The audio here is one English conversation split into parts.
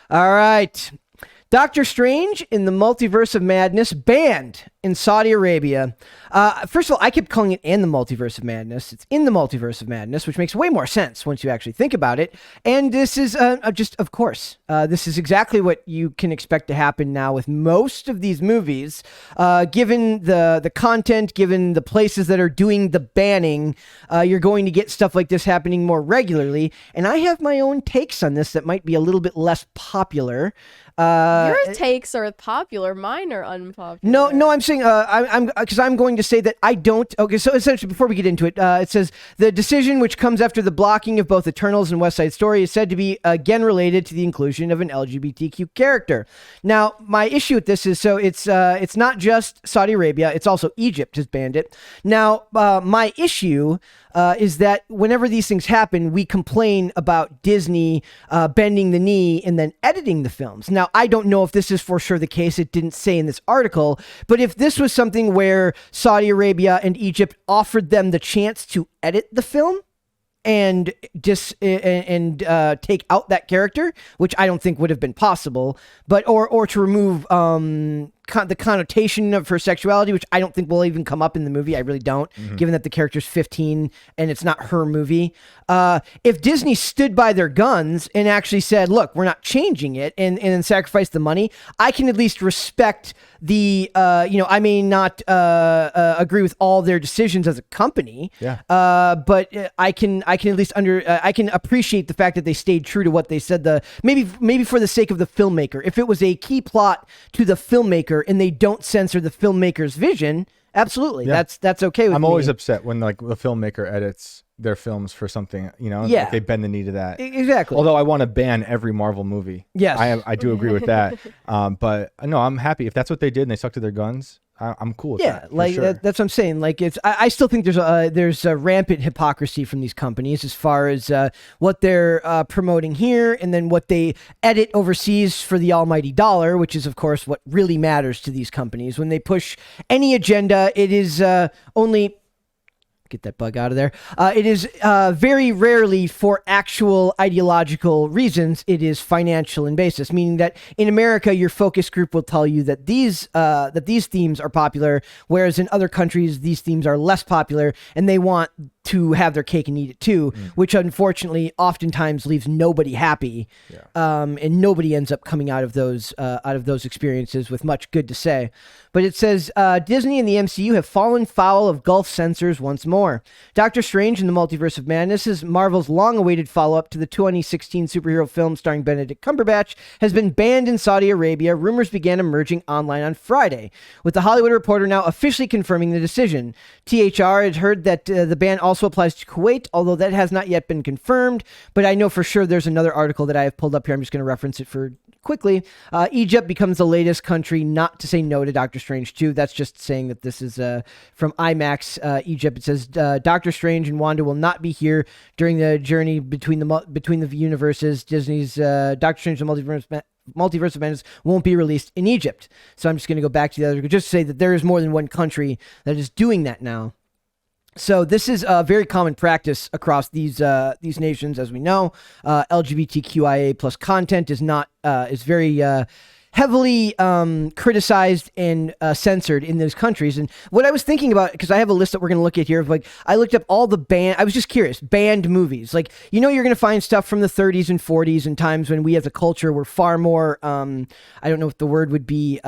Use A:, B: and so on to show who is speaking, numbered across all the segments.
A: All right. Doctor Strange in the Multiverse of Madness banned in Saudi Arabia. First of all, I kept calling it "and the Multiverse of Madness." It's in the Multiverse of Madness, which makes way more sense once you actually think about it. And this is just, of course, this is exactly what you can expect to happen now with most of these movies. Given the content, given the places that are doing the banning, you're going to get stuff like this happening more regularly. And I have my own takes on this that might be a little bit less popular.
B: Your takes are popular. Mine are unpopular.
A: No, I'm saying I'm going to say that I don't. Okay, so essentially, before we get into it, it says the decision, which comes after the blocking of both Eternals and West Side Story, is said to be again related to the inclusion of an LGBTQ character. Now, my issue with this is it's not just Saudi Arabia; it's also Egypt has banned it. Now, my issue is that whenever these things happen, we complain about Disney bending the knee and then editing the films. Now, I don't know if this is for sure the case. It didn't say in this article, but if this was something where Saudi Arabia and Egypt offered them the chance to edit the film and just take out that character, which I don't think would have been possible, but or to remove the connotation of her sexuality, which I don't think will even come up in the movie. I really don't, given that the character's 15 and it's not her movie. If Disney stood by their guns and actually said, look, we're not changing it and then sacrifice the money, I can at least respect the, I may not agree with all their decisions as a company, but I can at least I can appreciate the fact that they stayed true to what they said. Maybe for the sake of the filmmaker, if it was a key plot to the filmmaker and they don't censor the filmmaker's vision, absolutely, that's okay with me.
C: I'm always upset when like the filmmaker edits their films for something, like they bend the knee to that.
A: Exactly.
C: Although I want to ban every Marvel movie.
A: Yes,
C: I do agree with that. But no, I'm happy if that's what they did and they stuck to their guns. I'm cool with that.
A: Yeah, like
C: sure.
A: that's what I'm saying. Like I still think there's a rampant hypocrisy from these companies as far as what they're promoting here and then what they edit overseas for the almighty dollar, which is of course what really matters to these companies. When they push any agenda, it is only. Get that bug out of there. It is very rarely for actual ideological reasons. It is financial in basis, meaning that in America, your focus group will tell you that these themes are popular, whereas in other countries, these themes are less popular, and they want to have their cake and eat it too, which unfortunately oftentimes leaves nobody happy, and nobody ends up coming out of those experiences with much good to say. But it says Disney and the MCU have fallen foul of Gulf censors once more. Doctor Strange in the Multiverse of Madness is Marvel's long-awaited follow-up to the 2016 superhero film starring Benedict Cumberbatch, has been banned in Saudi Arabia. Rumors began emerging online on Friday, with The Hollywood Reporter now officially confirming the decision. THR had heard that the ban also applies to Kuwait, although that has not yet been confirmed, but I know for sure there's another article that I have pulled up here. I'm just going to reference it for quickly. Egypt becomes the latest country not to say no to Doctor Strange 2. That's just saying that this is from IMAX Egypt. It says Doctor Strange and Wanda will not be here during the journey between the universes. Disney's Doctor Strange and Multiverse of Madness won't be released in Egypt. So I'm just going to go back to the other, just to say that there is more than one country that is doing that now. So this is a very common practice across these nations, as we know. LGBTQIA plus content is very heavily criticized and censored in those countries. And what I was thinking about, because I have a list that we're going to look at here, of like I looked up all the I was just curious, banned movies. Like, you're going to find stuff from the 30s and 40s and times when we as a culture were far more, I don't know what the word would be,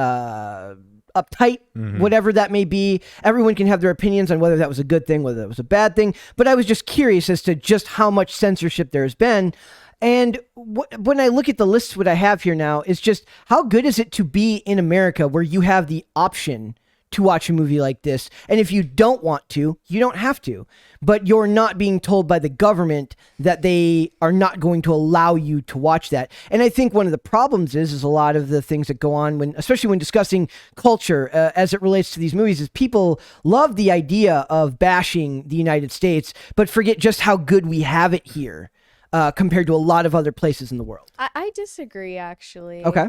A: uptight, whatever that may be. Everyone can have their opinions on whether that was a good thing, whether that was a bad thing. But I was just curious as to just how much censorship there has been. And when I look at the list, what I have here now is just how good is it to be in America where you have the option to watch a movie like this. And if you don't want to, you don't have to. But you're not being told by the government that they are not going to allow you to watch that. And I think one of the problems is a lot of the things that go on especially when discussing culture as it relates to these movies, is people love the idea of bashing the United States, but forget just how good we have it here. Compared to a lot of other places in the world.
B: I disagree, actually.
A: Okay.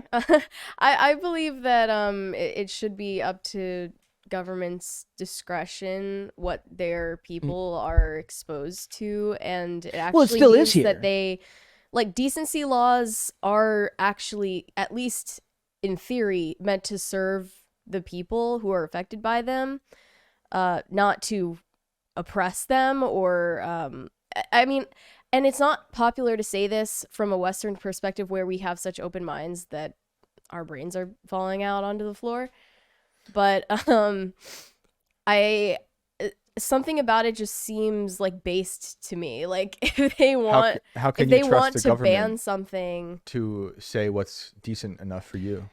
B: I believe that it should be up to government's discretion what their people are exposed to, and it actually
A: still
B: means
A: is here.
B: that they like decency laws are actually, at least in theory, meant to serve the people who are affected by them, not to oppress them or I mean, and it's not popular to say this from a Western perspective where we have such open minds that our brains are falling out onto the floor, but I something about it just seems like based to me. Like if they want,
C: how can
B: if
C: you
B: they
C: trust
B: want
C: the
B: to
C: government
B: ban something,
C: to say what's decent enough for you?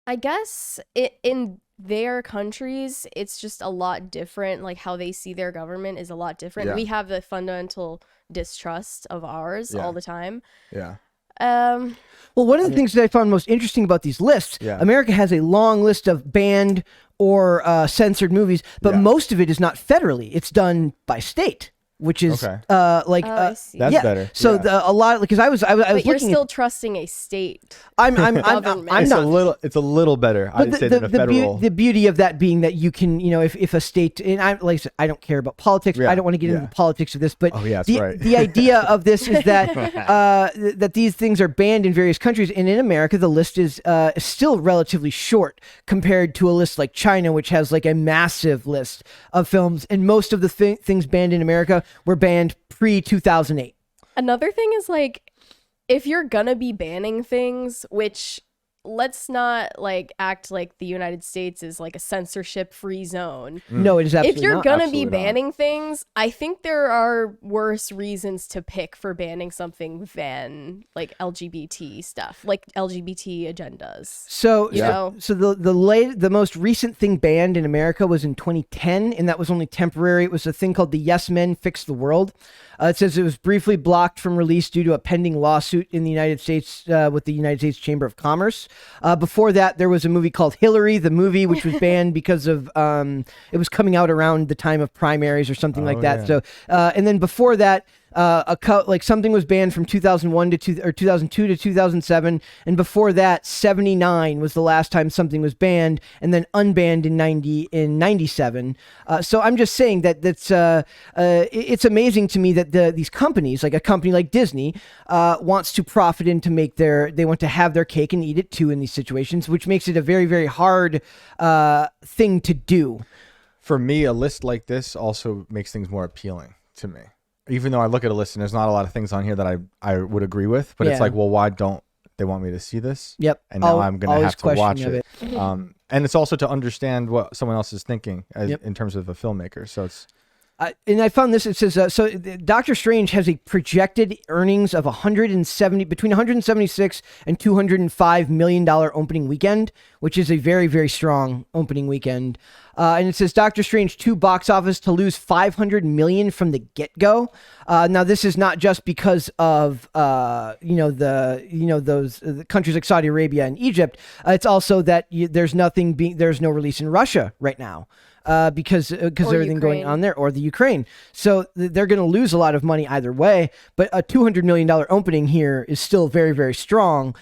B: I guess in their countries, it's just a lot different. Like how they see their government is a lot different.
C: Yeah.
B: We have the fundamental distrust of ours
C: Yeah.
B: all the time.
C: Yeah.
A: Well, one of the things that I found most interesting about these lists,
C: Yeah.
A: America has a long list of banned or censored movies, but
C: Yeah.
A: most of it is not federally. It's done by state, which is
C: Okay.
B: I see.
C: That's
A: yeah.
C: better.
A: So
C: Yeah.
A: a lot, because I was
B: But you're
A: looking
B: still
A: at,
B: trusting a state.
A: I'm
B: government.
A: I'm
C: it's
A: not.
C: it's a little better. I'd say than a federal.
A: The beauty of that being that you can, if a state, and I like I said, I don't care about politics.
C: Yeah,
A: I don't want to get into
C: yeah.
A: the politics of this, but
C: Oh, yeah, that's
A: the,
C: right.
A: the idea of this is that that these things are banned in various countries, and in America the list is still relatively short compared to a list like China, which has like a massive list of films, and most of the things banned in America were banned pre-2008.
B: Another thing is like, if you're gonna be banning things, which let's not like act like the United States is like a censorship free zone.
A: No, it is absolutely
B: If you're
A: not.
B: gonna
C: Absolutely
B: be
C: not.
B: banning things, I think there are worse reasons to pick for banning something than like LGBT stuff, like LGBT agendas.
A: So,
B: You know?
A: so the most recent thing banned in America was in 2010, and that was only temporary. It was a thing called the Yes Men Fix the World. It says it was briefly blocked from release due to a pending lawsuit in the United States with the United States Chamber of Commerce. Before that, there was a movie called Hillary, the movie, which was banned because of it was coming out around the time of primaries or something like that.
C: yeah.
A: So, and then before that, like something was banned from 2001 to 2002 to 2007, and before that 79 was the last time something was banned, and then unbanned in 97. So I'm just saying that it's amazing to me that these companies, like a company like Disney, wants to profit and to make they want to have their cake and eat it too in these situations, which makes it a very, very hard thing to do.
C: For me, a list like this also makes things more appealing to me. Even though I look at a list and there's not a lot of things on here that I would agree with, but
A: Yeah.
C: it's like, well, why don't they want me to see this?
A: Yep.
C: And now I'm going to
A: Always
C: have to
A: question
C: watch
A: of
C: it. And it's also to understand what someone else is thinking
A: Yep.
C: in terms of a filmmaker. So it's,
A: And I found this. It says Doctor Strange has a projected earnings of between 176 and $205 million opening weekend, which is a very, very strong opening weekend. And it says Doctor Strange 2 box office to lose $500 million from the get go. Now this is not just because of those the countries like Saudi Arabia and Egypt. It's also that there's no release in Russia right now. Because everything going
B: Ukraine.
A: on there, or the Ukraine. So they're going to lose a lot of money either way, but a $200 million opening here is still very, very strong.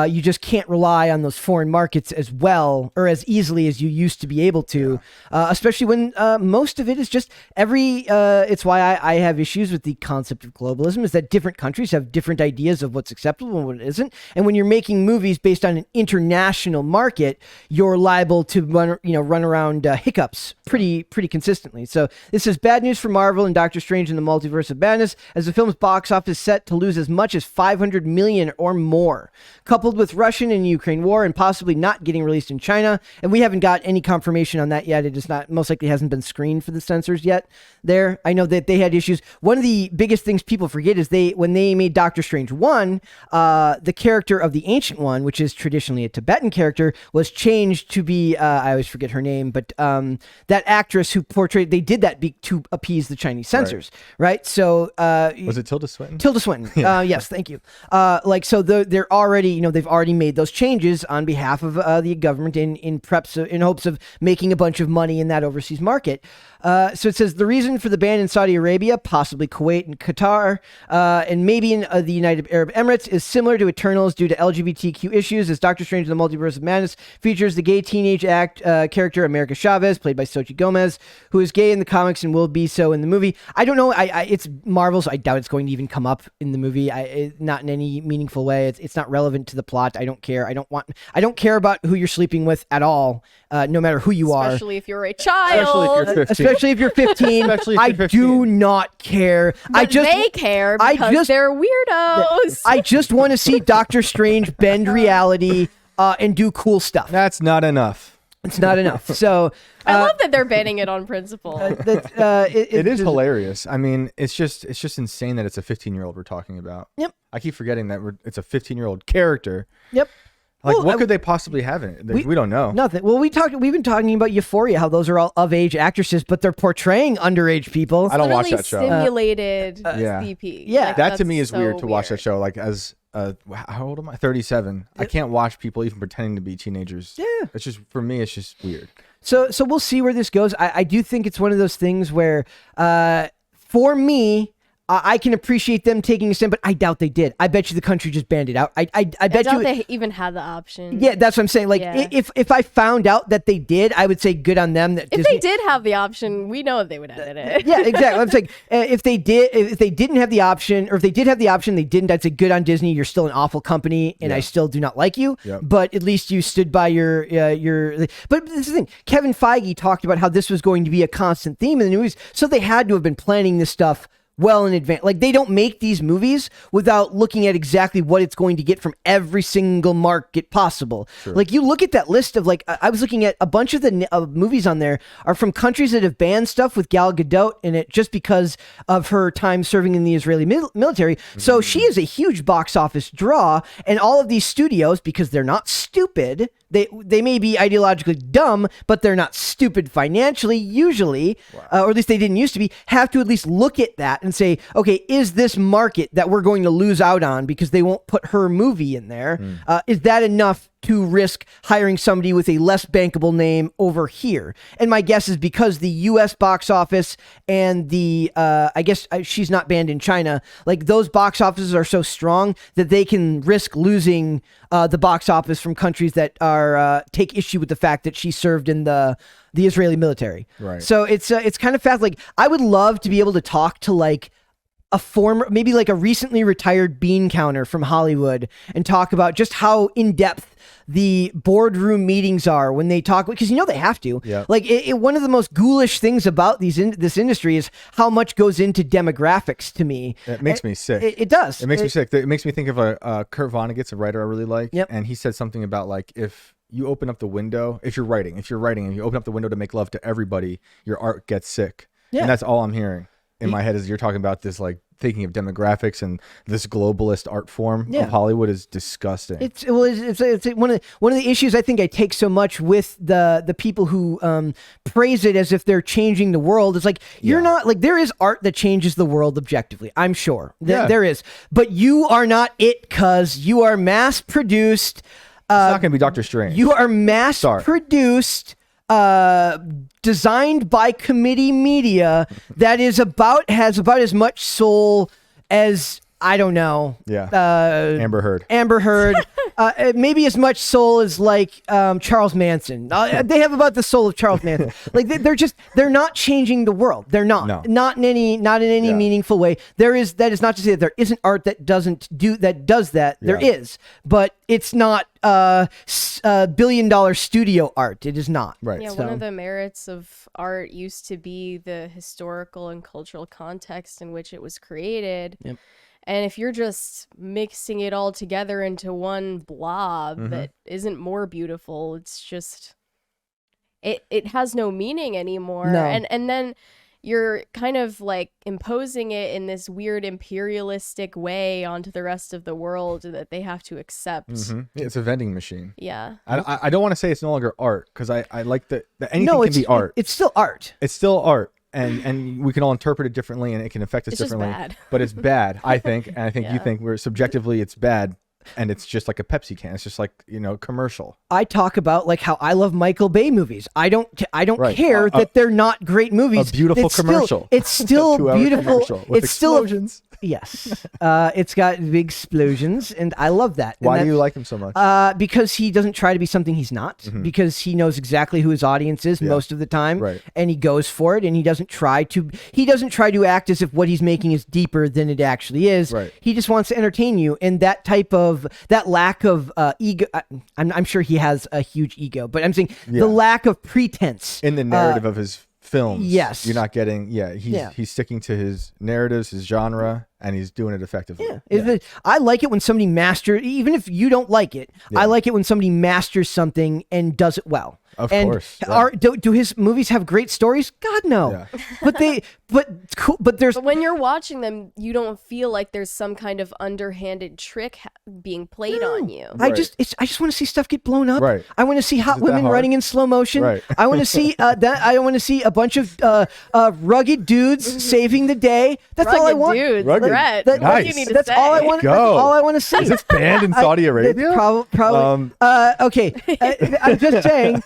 A: You just can't rely on those foreign markets as well or as easily as you used to be able to, especially when most of it is just it's why I have issues with the concept of globalism, is that different countries have different ideas of what's acceptable and what isn't. And when you're making movies based on an international market, you're liable to run around hiccups pretty consistently. So this is bad news for Marvel and Doctor Strange in the Multiverse of Madness, as the film's box office is set to lose as much as $500 million or more, coupled with Russian and Ukraine war and possibly not getting released in China. And we haven't got any confirmation on that yet. It is not, most likely hasn't been screened for the censors yet there. I know that they had issues. One of the biggest things people forget is when they made Doctor Strange 1, the character of the Ancient One, which is traditionally a Tibetan character, was changed to be, I always forget her name, but that actress who portrayed, they did that to appease the Chinese censors, right? So
C: was it Tilda Swinton?
A: Tilda Swinton. Yes, thank you. So they're already, they've already made those changes on behalf of the government in hopes of making a bunch of money in that overseas market. So it says the reason for the ban in Saudi Arabia, possibly Kuwait and Qatar, and maybe in the United Arab Emirates is similar to Eternals due to LGBTQ issues, as Doctor Strange in the Multiverse of Madness features the gay teenage character America Chavez, played by Xochitl Gomez, who is gay in the comics and will be so in the movie. I don't know. It's Marvel, so I doubt it's going to even come up in the movie. Not in any meaningful way. It's not relevant to the plot. I don't care. I don't care about who you're sleeping with at all, no matter who you are.
B: Especially if you're a child.
A: Especially if you're 15. I do not care.
B: But they care because they're weirdos.
A: I just want to see Doctor Strange bend reality and do cool stuff.
C: That's not enough.
A: It's not enough. So
B: I love that they're banning it on principle.
C: It is hilarious. I mean, it's just insane that it's a 15-year-old we're talking about.
A: Yep.
C: I keep forgetting that it's a 15-year-old character.
A: Yep.
C: Like, what could they possibly have in it? We don't know.
A: Nothing. Well, we've been talking about Euphoria, how those are all of-age actresses, but they're portraying underage people.
C: I don't watch that show.
B: Simulated
C: yeah.
B: CP.
A: Yeah.
B: Like,
C: that to me is
B: so
C: weird to watch that show. Like, as how old am I? 37. I can't watch people even pretending to be teenagers.
A: Yeah.
C: It's just, for me, it's just weird.
A: So we'll see where this goes. I do think it's one of those things where, for me, I can appreciate them taking a stand, but I doubt they did. I bet you the country just banned it out. I bet
B: doubt
A: you
B: they even had the option.
A: Yeah, that's what I'm saying. Like,
B: Yeah.
A: if I found out that they did, I would say good on them. That
B: If
A: Disney,
B: they did have the option, we know they would edit it.
A: yeah, exactly. I'm saying if they didn't have the option, or if they did have the option, they didn't. I'd say good on Disney. You're still an awful company, and I still do not like you.
C: Yep.
A: But at least you stood by your. But this is the thing. Kevin Feige talked about how this was going to be a constant theme in the movies, so they had to have been planning this stuff well in advance. Like, they don't make these movies without looking at exactly what it's going to get from every single market possible. Sure. Like, you look at that list of, like, I was looking at a bunch of the movies on there are from countries that have banned stuff with Gal Gadot in it just because of her time serving in the Israeli military. So she is a huge box office draw, and all of these studios, because they're not stupid, they may be ideologically dumb, but they're not stupid financially, usually, or at least they didn't used to be, have to at least look at that and say, okay, is this market that we're going to lose out on because they won't put her movie in there? Is that enough to risk hiring somebody with a less bankable name over here? And my guess is because the US box office and the, I guess she's not banned in China, like those box offices are so strong that they can risk losing the box office from countries that are take issue with the fact that she served in the Israeli military.
C: Right.
A: So it's kind of fast. Like, I would love to be able to talk to like a former, maybe like a recently retired bean counter from Hollywood and talk about just how in depth the boardroom meetings are when they talk, because they have to.
C: Yeah.
A: Like, one of the most ghoulish things about this industry is how much goes into demographics. To me,
C: it makes me sick.
A: It does.
C: It makes me sick. It makes me think of Kurt Vonnegut's a writer I really like.
A: Yep.
C: And he said something about, like, if you open up the window, if you're writing and you open up the window to make love to everybody, your art gets sick. Yeah. And that's all I'm hearing in my head is you're talking about this, like, thinking of demographics, and this globalist art form of Hollywood is disgusting. It's
A: one of the issues I think I take so much with the people who praise it as if they're changing the world. It's like, you're not, like, there is art that changes the world objectively, I'm sure. There is. But you are not it, cuz you are mass produced.
C: It's not going to be Doctor Strange.
A: You are mass produced, designed by committee media that has about as much soul as, I don't know.
C: Yeah. Amber Heard.
A: Maybe as much soul as like Charles Manson. They have about the soul of Charles Manson. Like, they're not changing the world. They're not.
C: No.
A: Not in any meaningful way. That is not to say that there isn't art that does that.
C: Yeah.
A: There is, but it's not $1 billion studio art. It is not.
C: Right.
B: Yeah, one of the merits of art used to be the historical and cultural context in which it was created.
A: Yep.
B: And if you're just mixing it all together into one blob that isn't more beautiful, it's just, it has no meaning anymore.
A: No.
B: And then you're kind of like imposing it in this weird imperialistic way onto the rest of the world that they have to accept.
C: Yeah, it's a vending machine.
B: Yeah.
C: I don't want to say it's no longer art, because I like that anything can be art.
A: It's still art.
C: It's still art. And we can all interpret it differently, and it can affect us differently.
B: Just bad.
C: But it's bad, I think, and I think you think subjectively it's bad. and it's just like a Pepsi can. It's just like, commercial.
A: I talk about like how I love Michael Bay movies. I don't
C: Right.
A: care that they're not great movies.
C: A beautiful commercial.
A: It's still
C: 2-hour
A: beautiful.
C: commercial with
A: It's still
C: explosions.
A: yes. It's got big explosions, and I love that. And
C: Why do you like him so much?
A: Because he doesn't try to be something he's not. Because he knows exactly who his audience is most of the time,
C: Right.
A: and he goes for it. And he doesn't try to. He doesn't try to act as if what he's making is deeper than it actually is.
C: Right.
A: He just wants to entertain you, and that lack of ego. I'm sure he has a huge ego, but I'm saying the lack of pretense
C: In the narrative of his films,
A: yes.
C: you're not getting. He's sticking to his narratives, his genre, and he's doing it effectively.
A: I like it when somebody masters, even if you don't like it. I like it when somebody masters something and does it well.
C: Of course.
A: Do his movies have great stories? God no.
C: Yeah.
A: But there's
B: But when you're watching them, you don't feel like there's some kind of underhanded trick being played on you.
A: I just want to see stuff get blown up.
C: Right.
A: I want to see hot
C: Is it that
A: women
C: hard?
A: running in slow motion.
C: Right.
A: I want to see that. I want to see a bunch of rugged dudes saving the day. That's all I
B: Rugged
A: want.
B: dudes,
C: Rugged.
B: Brett,
A: That-
B: what do you
C: Nice.
B: need to
A: That's
B: say?
A: all I want.
C: Go.
A: That's all I want to see.
C: Is this banned in Saudi Arabia?
A: Probably. Okay. I'm just saying.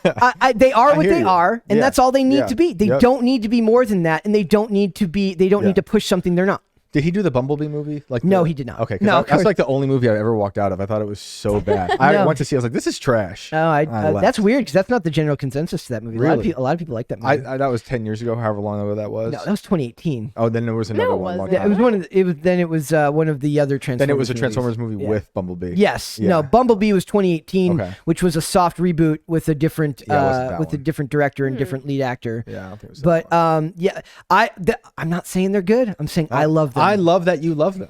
A: They are what
C: hear
A: they
C: you.
A: are, and
C: Yeah.
A: that's all they need
C: Yeah.
A: to be. They
C: Yep.
A: don't need to be more than that, and they don't need to be. They don't
C: Yeah.
A: need to push something they're not.
C: Did he do the Bumblebee movie?
A: No, he did not.
C: Okay,
A: No, of
C: that's
A: course.
C: like the only movie I ever walked out of. I thought it was so bad. I
A: No.
C: went to see. I was like, "This is trash."
A: Oh,
C: left.
A: that's weird because that's not the general consensus to that movie.
C: Really?
A: A lot of people like that movie.
C: That was 10 years ago. However long ago that was.
A: No, that was 2018.
C: Oh, then there was another
B: No, it
C: one.
B: wasn't.
C: long
A: Yeah,
C: time
A: it was
C: ago.
A: one of one of the other Transformers.
C: Then it was a
A: movies.
C: Transformers movie
A: Yeah.
C: with Bumblebee.
A: Yes.
C: Yeah.
A: No, Bumblebee was 2018,
C: Okay.
A: which was a soft reboot with a different
C: Yeah, it wasn't that
A: with a
C: one.
A: different director and different lead actor.
C: Yeah, I don't think it was that
A: But
C: one.
A: I'm not saying they're good. I'm saying I love them.
C: I love that you love them.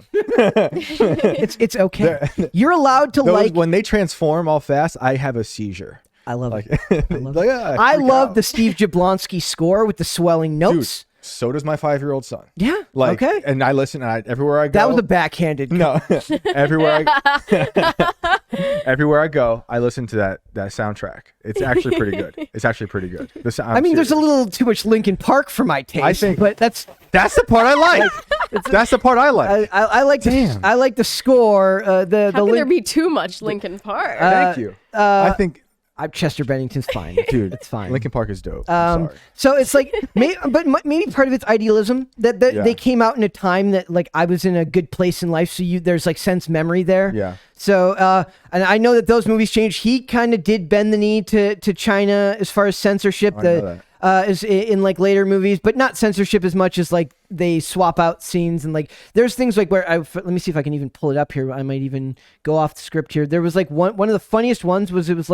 A: it's okay. You're allowed to
C: Those, when they transform all fast, I have a seizure.
A: I love
C: Like,
A: it. I love the Steve Jablonsky score with the swelling
C: Dude,
A: notes.
C: so does my 5-year-old son.
A: Yeah.
C: Like,
A: okay.
C: and I listen. And everywhere I go.
A: That was a backhanded.
C: No, everywhere I go, I listen to that soundtrack. It's actually pretty good. It's actually pretty good.
A: I mean, there's a little too much Linkin Park for my taste. but that's
C: the part I like. That's the part I like.
A: I like
C: Damn.
A: I like the score. The
B: How can there
A: Link.
B: be too much Linkin Park?
C: Thank you. I think,
A: Chester Bennington's fine,
C: dude,
A: it's fine.
C: Linkin Park is dope. I'm sorry.
A: So it's like, maybe part of it's idealism that
C: Yeah.
A: they came out in a time that like I was in a good place in life. So there's like sense memory there.
C: Yeah.
A: So and I know that those movies changed. He kind of did bend the knee to China as far as censorship.
C: I know that.
A: Is in like later movies, but not censorship as much as like they swap out scenes and like there's things like where let me see if I can even pull it up here. I might even go off the script here. There was like one of the funniest ones was it was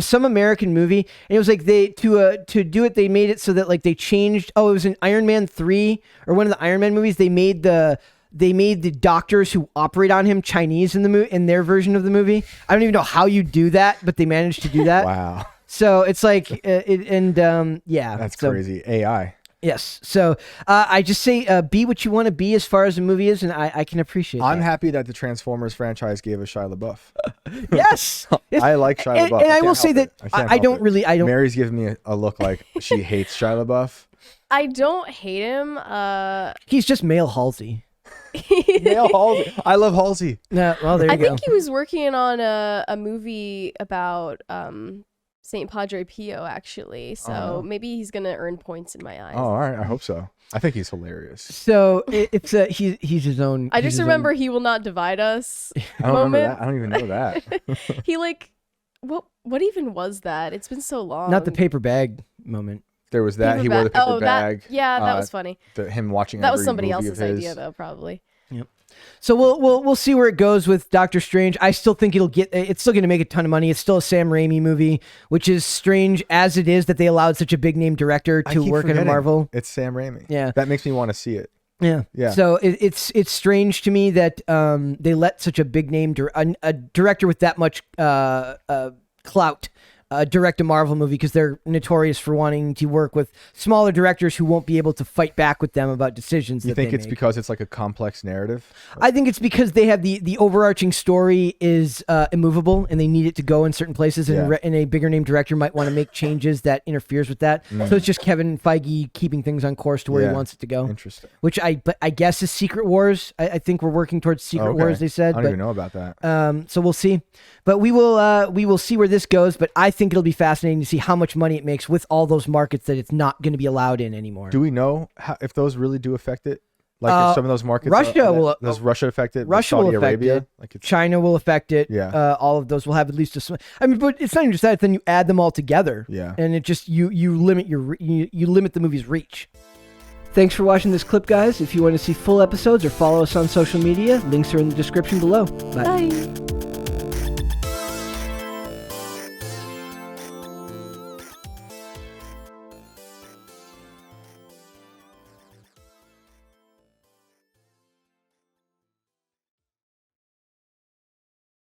A: some American movie and it was like they to do it they made it so that like they changed. Oh, it was in Iron Man 3 or one of the Iron Man movies. They made the doctors who operate on him Chinese in their version of the movie. I don't even know how you do that, but they managed to do that.
C: Wow.
A: So it's like,
C: That's
A: so,
C: crazy. AI.
A: Yes. So I just say be what you want to be as far as the movie is, and I can appreciate
C: I'm
A: that.
C: happy that the Transformers franchise gave us Shia LaBeouf.
A: Yes.
C: I like Shia LaBeouf.
A: And I will
C: can't
A: say
C: help
A: that
C: it. can't
A: I
C: help
A: don't
C: it.
A: really, I don't.
C: Mary's giving me a look like she hates Shia LaBeouf.
B: I don't hate him.
A: He's just male Halsey.
C: Male Halsey. I love Halsey.
A: No, well, there you
B: I
A: go.
B: think he was working on a movie about Saint Padre Pio, actually. So maybe he's gonna earn points in my eyes.
C: Oh, all right. I hope so. I think he's hilarious.
A: So it's he's his own.
B: I
A: he's
B: just
A: his
B: remember
A: own-
B: "He Will Not Divide Us"
C: I don't remember
B: moment.
C: that. I don't even know that.
B: He like, what even was that? It's been so long.
A: not the paper bag moment.
C: There was that. He wore the paper bag.
B: That was funny.
C: Him watching.
B: That was
C: every
B: somebody
C: movie
B: else's
C: of his.
B: idea, though, probably.
A: So we'll see where it goes with Doctor Strange. I still think it's still going to make a ton of money. It's still a Sam Raimi movie, which is strange as it is that they allowed such a big name director
C: I
A: to
C: keep
A: work in a
C: forgetting.
A: Marvel.
C: It's Sam Raimi.
A: Yeah.
C: That makes me want to see it.
A: Yeah.
C: Yeah.
A: So it's strange to me that they let such a big name a director with that much clout direct a Marvel movie because they're notorious for wanting to work with smaller directors who won't be able to fight back with them about decisions.
C: You think it's because it's like a complex narrative?
A: I think it's because they have the overarching story is immovable and they need it to go in certain places, and a bigger name director might want to make changes that interferes with that. So it's just Kevin Feige keeping things on course to where he wants it to go.
C: Interesting.
A: Which I guess is Secret Wars. I think we're working towards Secret Wars. They said.
C: I don't even know about that.
A: So we'll see, but we will see where this goes. But I think it'll be fascinating to see how much money it makes with all those markets that it's not going to be allowed in anymore.
C: Do we know if those really do affect it? Like if some of those markets, does Russia affect it?
A: Russia
C: Saudi
A: will affect
C: Arabia?
A: it.
C: Like
A: China will affect it.
C: Yeah.
A: All of those will have at least but it's not even just that. Then you add them all together.
C: Yeah.
A: And it just you limit you limit the movie's reach. Thanks for watching this clip, guys. If you want to see full episodes or follow us on social media, links are in the description below. Bye.
B: Bye.